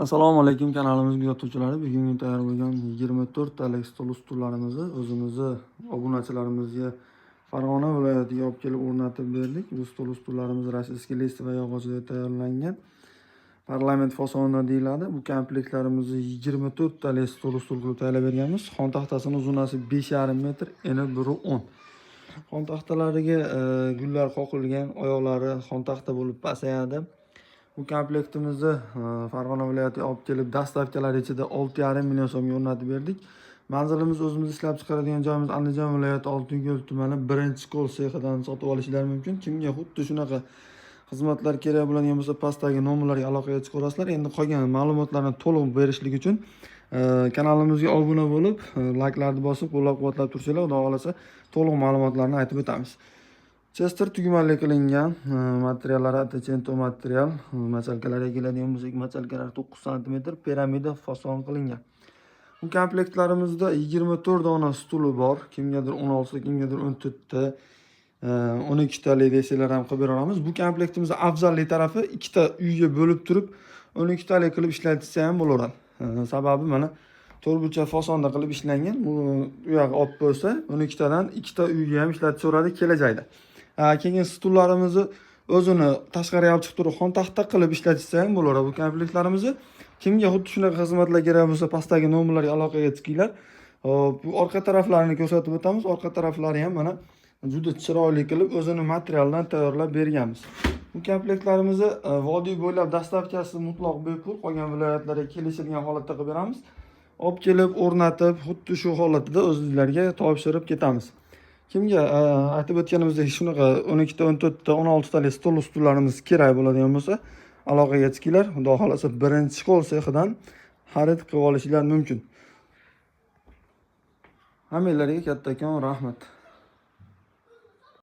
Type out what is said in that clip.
Assalomu alaykum kanalimizga kuzatuvchilari. Bugungi tayyor bo'lgan 24 talik stol ustullarimizni o'zimizni obunachilarimizga Farg'ona viloyatiga olib kelib o'rnatib berdik. Bu stol ustullarimiz rossiyskiy list va yog'ochida tayyorlangan. Parlament fasonida deyiladi. Bu komplektlarimizni 24 talik stol ustul qilib tayyorlab berganmiz. Xon taxtasining uzunasi 5,5 metr, eni 1.10. Xon taxtalariga gullar qoqilgan, oyoqlari xon taxta bo'lib pasayadi. Bu komplektimizni Farg'ona viloyatiga olib kelib dastavkalar ichida 6,5 million so'mga o'rnatib berdik. Manzilimiz o'zimiz ishlab chiqaradigan joyimiz Andijon viloyati Oltinko'l tumani 1-qo'l sexidan sotib olishlari mumkin. Kimga xuddi shunaqa xizmatlar kerak bo'ladigan bo'lsa, pastdagi nomerlarga aloqaga chiqaverasizlar. Endi qolgan ma'lumotlarni to'liq berishlik uchun kanalimizga obuna bo'lib, layklarni bosib, qo'llab-quvvatlab tursanglar, xudo xolasa to'liq ma'lumotlarni aytib o'tamiz. Chester tugmali qilingan materiallari atachento material, machalkalarga keladigan bo'lsak, machalkalar 9 cm piramida fason qilingan. Bu komplektlarimizda 24 dona stuli bor. Kimgadir 16 ta, kimgadir 14 ta, 12 talik desalar ham qilib beramiz. Bu komplektimizning afzallik tarafi ikkita uyga bo'lib turib 12 talik qilib ishlatsa ham bo'laveradi. Sababi mana to'rtburchak fasonda qilib ishlangan. Bu uyog'i olib bo'lsa 12 tadan 2 ta uyga ham ishlataveradi kelajakda. Keyin stullarimizni o'zini tashqariga olib chiqib turib xon taxta qilib ishlatsa ham bo'laveradi. Bu komplektlarimizni kimga xuddi shunaqa xizmatlar kerak bo'lsa, pastdagi nomerlarga aloqaga chiqinglar. Bu orqa taraflarini ko'rsatib o'tamiz. Orqa taraflari ham mana juda chiroyli qilib o'zini materialdan tayyorlab berganmiz. Bu komplektlarimizni vodiy bo'ylab dastavkasi mutlaq bepul, qolgan viloyatlarga kelishilgan holatda qilib beramiz. Olib kelib o'rnatib, xuddi shu holatda o'zingizlarga topshirib ketamiz. Kimga aytib o'tganimizdek shunaqa 12 ta, 14 ta, 16 talik stol ustullarimiz kerak bo'ladigan bo'lsa, aloqaga chiqinglar. Xudo xolasa 1-qo'l sexidan xarid qilib olishinglar mumkin. Hammanglarga kattakon rahmat.